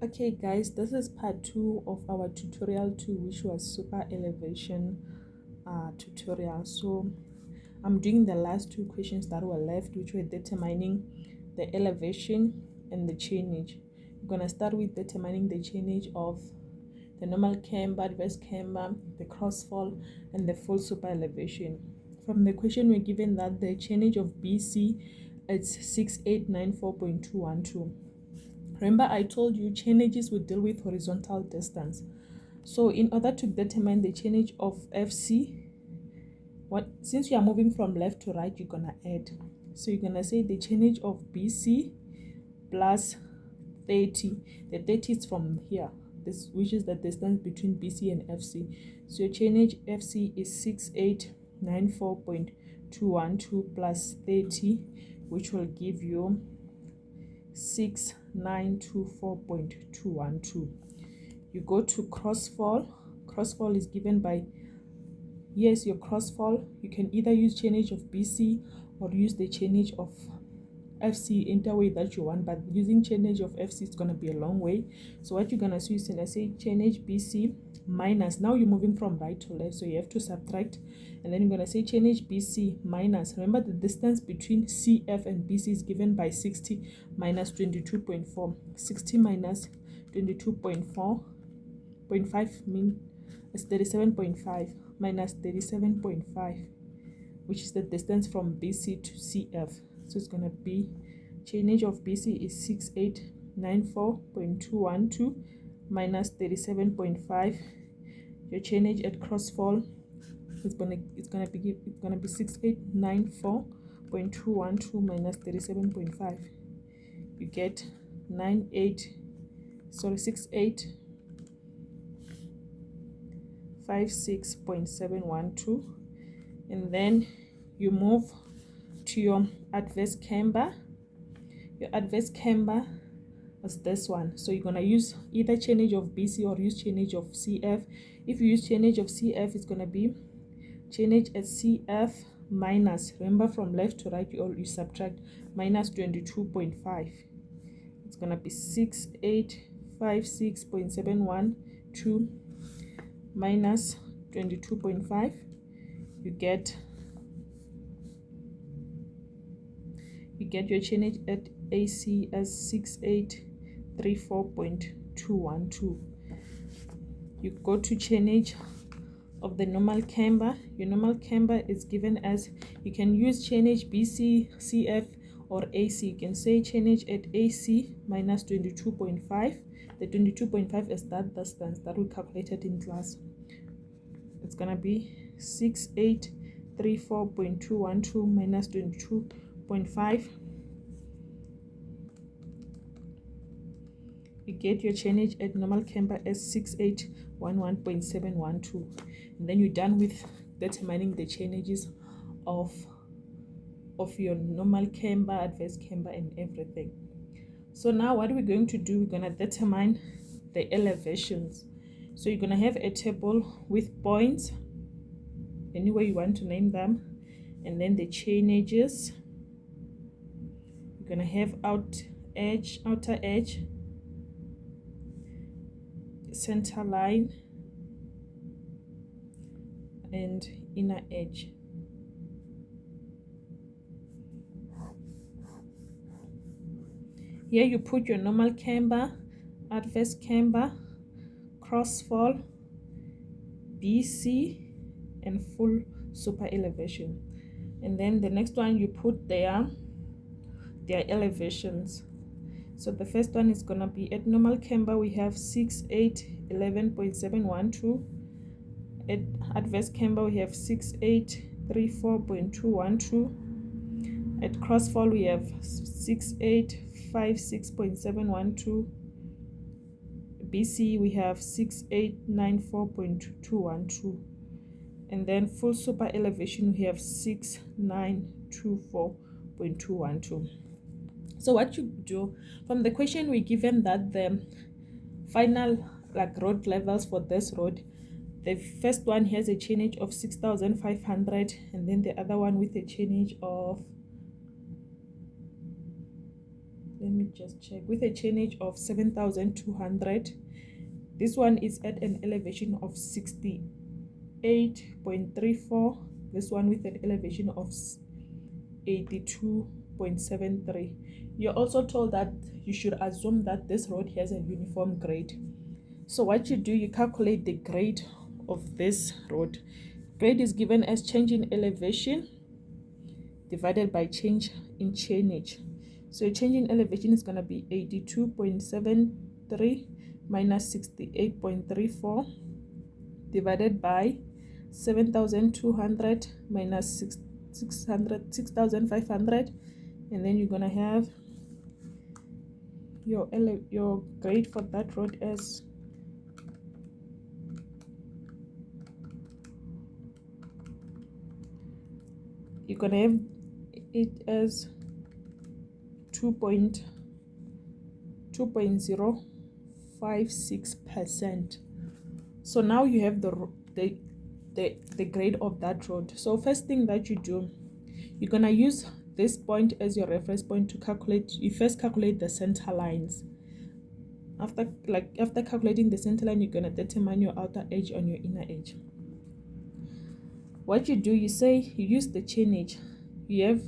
Okay guys, this is part 2 of our tutorial 2, which was super elevation tutorial. So I'm doing the last two questions that were left, which were determining the elevation and the chainage. We're going to start with determining the chainage of the normal camber, adverse camber, the crossfall, and the full super elevation. From the question, we're given that the chainage of BC is 6894.212. Remember, I told you chainages would deal with horizontal distance. So in order to determine the chainage of FC, since you are moving from left to right, you're gonna add. So you're gonna say the chainage of BC plus 30. The 30 is from here, which is the distance between BC and FC. So your chainage FC is 6894.212 plus 30, which will give you 6924.212. You go to crossfall. Crossfall is given by, yes, your crossfall. You can either use chainage of BC or use the chainage of FC in the way that you want, but using chainage of FC is going to be a long way. So what you're going to do is going to say chainage BC minus, now you're moving from right to left, so you have to subtract, and then you're going to say chainage BC minus, remember the distance between CF and BC is given by 60 minus 22.4. 60 minus 22.4.5 mean is 37.5 minus 37.5, which is the distance from BC to CF. So it's going to be chainage of BC is 6894.212 minus 37.5. Your chainage at crossfall is gonna be 6894.212 minus 37.5. You get 6856.712, and then you move to your adverse camber. Your adverse camber is this one, so you're gonna use either chainage of BC or use chainage of CF. If you use chainage of CF, it's gonna be chainage at CF minus, remember from left to right you subtract, minus 22.5. It's gonna be 6856.712 minus 22.5. You get your chainage at AC as 6834.212. You go to chainage of the normal camber. Your normal camber is given as, you can use chainage BC, CF, or AC. You can say chainage at AC minus 22.5. The 22.5 is that distance that we calculated in class. It's gonna be 6834.212 minus 22.5. You get your chainage at normal camber as 6811.712, and then you're done with determining the chainages of your normal camber, adverse camber, and everything. So now what we're going to do, we're going to determine the elevations. So you're going to have a table with points, any way you want to name them, and then the chainages. You're going to have outer edge, center line, and inner edge. Here you put your normal camber, adverse camber, crossfall, BC, and full super elevation. And then the next one you put their elevations. So the first one is gonna be at normal camber we have 6811.712. At adverse camber we have 6834.212. At crossfall we have 6856.712. BC we have 6894.212. And then full super elevation we have 6924.212. So what you do, from the question we're given that the final road levels for this road, the first one has a chainage of 6,500, and then the other one with a chainage of, let me just check. With a chainage of 7,200, this one is at an elevation of 68.34. This one with an elevation of 82.73. You're also told that you should assume that this road has a uniform grade. So what you do, you calculate the grade of this road. Grade is given as change in elevation divided by change in chainage. So change in elevation is going to be 82.73 minus 68.34 divided by 7,200 minus 6,500, and then you're going to have your grade for that road as you're going to have it as 2.056%. So now you have the grade of that road. So first thing that you do, you're gonna use this point as your reference point to calculate. You first calculate the center lines. After calculating the center line, you're gonna determine your outer edge on your inner edge. What you do, you say you use the chainage. You have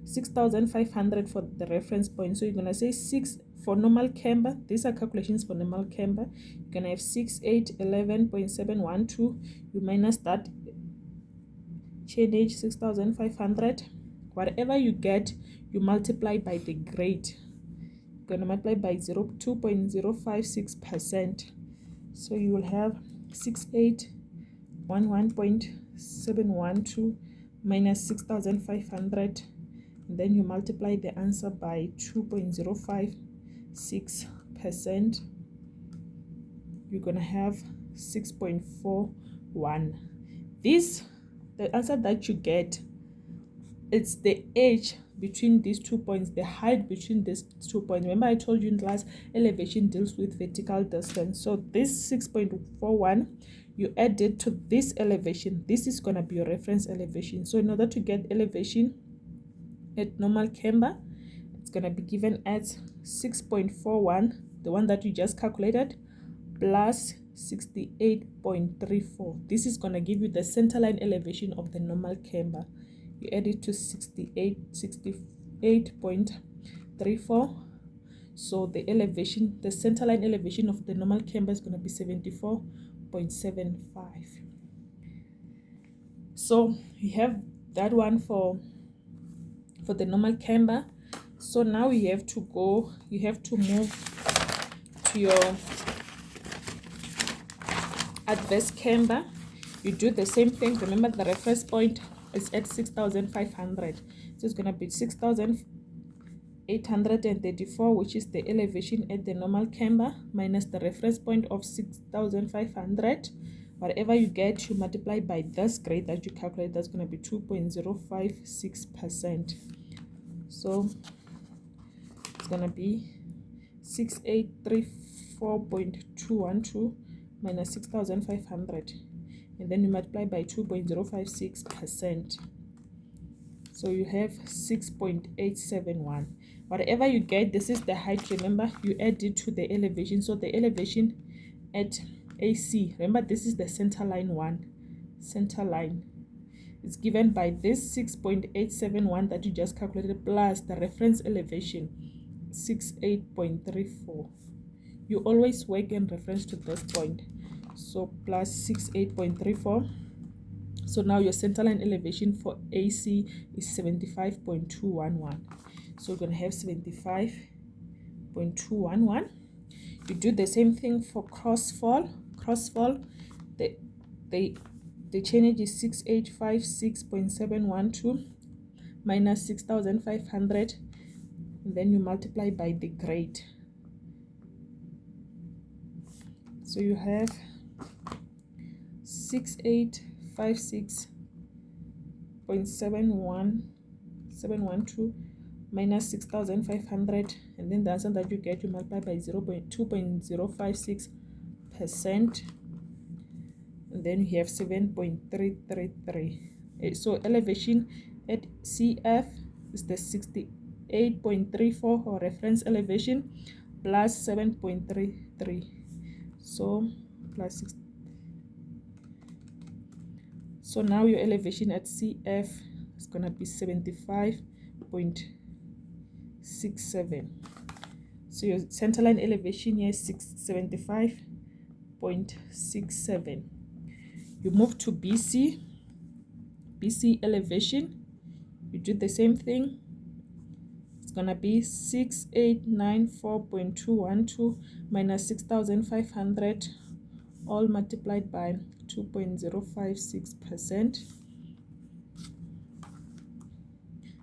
6,500 for the reference point, so you're gonna say 6 for normal camber. These are calculations for normal camber. You're gonna have 6811.712. You minus that chainage 6,500. Whatever you get, you multiply by the grade. You're gonna multiply by 2.056%. So you will have 6811.712 minus 6,500. And then you multiply the answer by 2.056%. You're gonna have 6.41. The answer that you get, it's the edge between these 2 points, the height between these 2 points. Remember I told you in class, elevation deals with vertical distance. So this 6.41, you add it to this elevation. This is gonna be your reference elevation. So in order to get elevation at normal camber, it's going to be given as 6.41, the one that you just calculated, plus 68.34. This is going to give you the centerline elevation of the normal camber. You add it to 68.34. So the centerline elevation of the normal camber is going to be 74.75. So you have that one for the normal camber. So now you have to move to your adverse camber. You do the same thing. Remember the reference point is at 6,500, so it's going to be 6,834, which is the elevation at the normal camber, minus the reference point of 6,500. Whatever you get, you multiply by this grade that you calculate. That's going to be 2.056%. So it's going to be 6834.212 minus 6,500, and then you multiply by 2.056%. So you have 6.871. Whatever you get, this is the height. Remember, you add it to the elevation. So the elevation at AC, remember this is the center line it's given by this 6.871 that you just calculated, plus the reference elevation 68.34. You always work in reference to this point, so plus 68.34. So now your centerline elevation for AC is 75.211. So we're going to have 75.211. You do the same thing for crossfall. The chainage is 6856.712 minus 6,500, and then you multiply by the grade. So you have 6856.712 minus 6,500, and then the answer that you get, you multiply by 2.056%, and then you have 7.333. So elevation at CF is the 8.34 or reference elevation plus 7.33. So plus 6. So now your elevation at CF is going to be 75.67. So your centerline elevation here is 75.67. You move to BC elevation. You do the same thing. It's gonna be 6894.212 minus 6,500, all multiplied by 2.056%.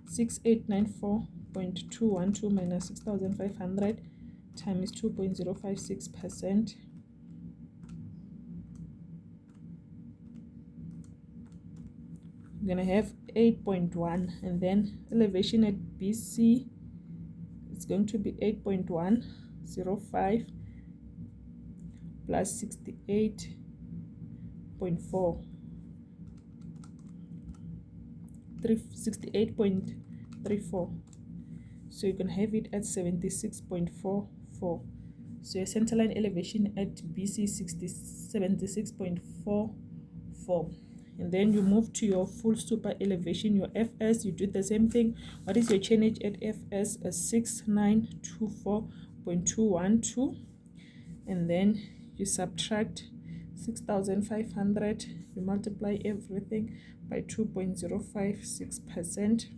6894.212 minus 6,500 times 2.056%. You're gonna have 8.1, and then elevation at BC, it's going to be 8.105 plus 68.4, 68.34. So you can have it at 76.44. So your centerline elevation at BC 76.44. And then you move to your full super elevation, your FS. You do the same thing. What is your change at FS? 6924.212. And then you subtract 6,500. You multiply everything by 2.056%.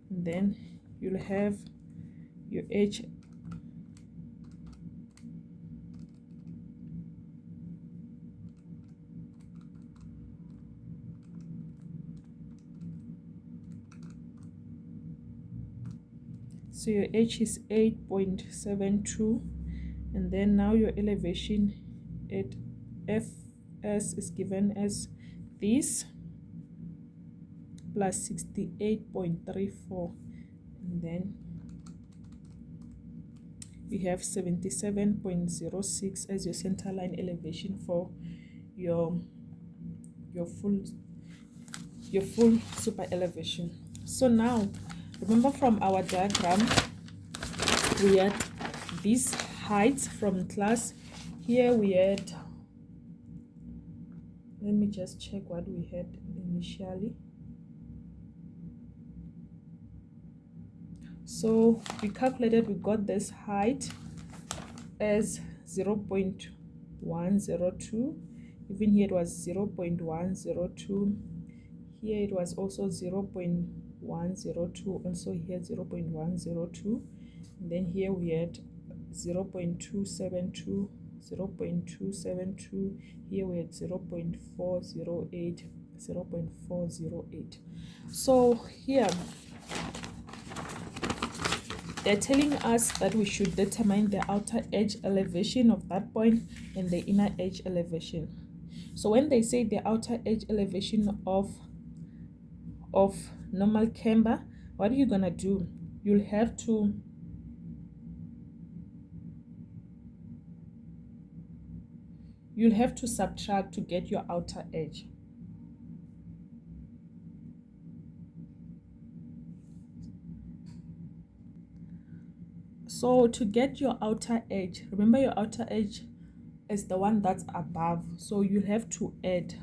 And then you'll have your H so your H is 8.72, and then now your elevation at FS is given as this plus 68.34, and then we have 77.06 as your centerline elevation for your full super elevation. So now remember from our diagram, we had these heights from class. Here we had, let me just check what we had initially. So we calculated, we got this height as 0.102. Even here it was 0.102. Here it was also 0.102. Also here 0.102. And then here we had 0.272, 0.272. Here we had 0.408, 0.408. So here they're telling us that we should determine the outer edge elevation of that point and the inner edge elevation. So when they say the outer edge elevation of normal camber, what are you gonna do? You'll have to subtract to get your outer edge. So to get your outer edge, remember your outer edge is the one that's above. So you have to add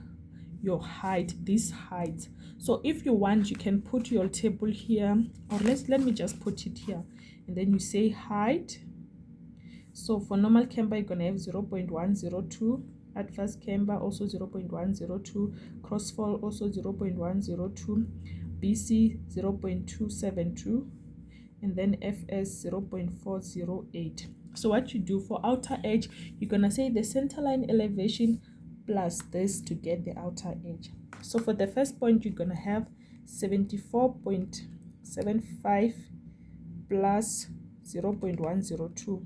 your height, this height. So if you want, you can put your table here, or let me just put it here, and then you say height. So for normal camber, you're gonna have 0.102. At first camber also 0.102. Crossfall also 0.102. BC 0.272. And then FS 0.408. So what you do for outer edge, you're gonna say the centerline elevation plus this to get the outer edge. So for the first point, you're gonna have 74.75 plus 0.102.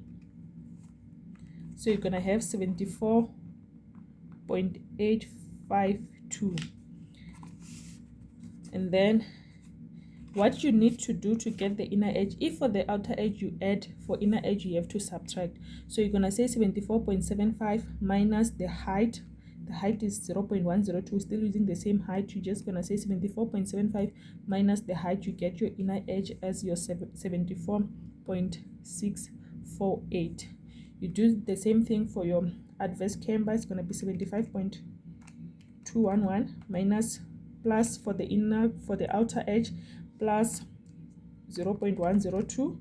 So you're gonna have 74.852. And then what you need to do to get the inner edge, if for the outer edge you add, for inner edge you have to subtract. So you're gonna say 74.75 minus the height the height is 0.102, still using the same height, you're just gonna say 74.75 minus the height, you get your inner edge as your 74.648. You do the same thing for your adverse camber. It's gonna be 75.211 minus plus for the outer edge plus 0.102.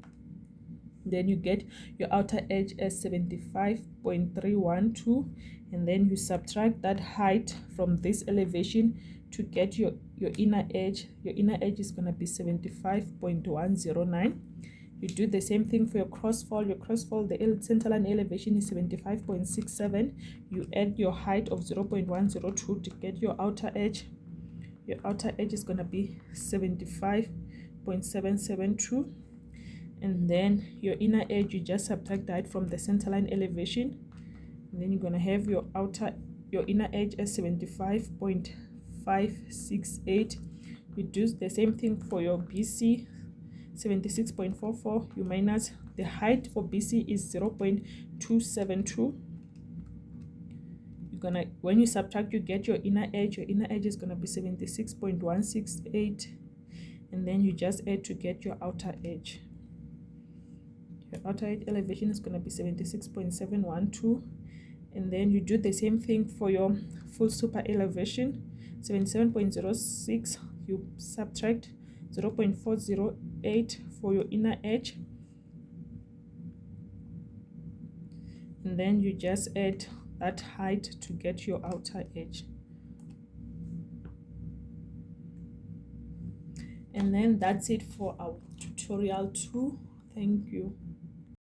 Then you get your outer edge as 75.312, and then you subtract that height from this elevation to get your inner edge. Your inner edge is going to be 75.109. You do the same thing for your crossfall. Your crossfall, the centerline elevation is 75.67. You add your height of 0.102 to get your outer edge. Your outer edge is going to be 75.772. And then your inner edge, you just subtract that from the centerline elevation, and then you're going to have your inner edge as 75.568. You do the same thing for your BC, 76.44. You minus the height for BC is 0.272. You're gonna, when you subtract, you get your inner edge. Your inner edge is going to be 76.168, and then you just add to get your outer edge. Your outer edge elevation is going to be 76.712, and then you do the same thing for your full super elevation, 77.06. You subtract 0.408 for your inner edge, and then you just add that height to get your outer edge. And then that's it for our tutorial 2. Thank you.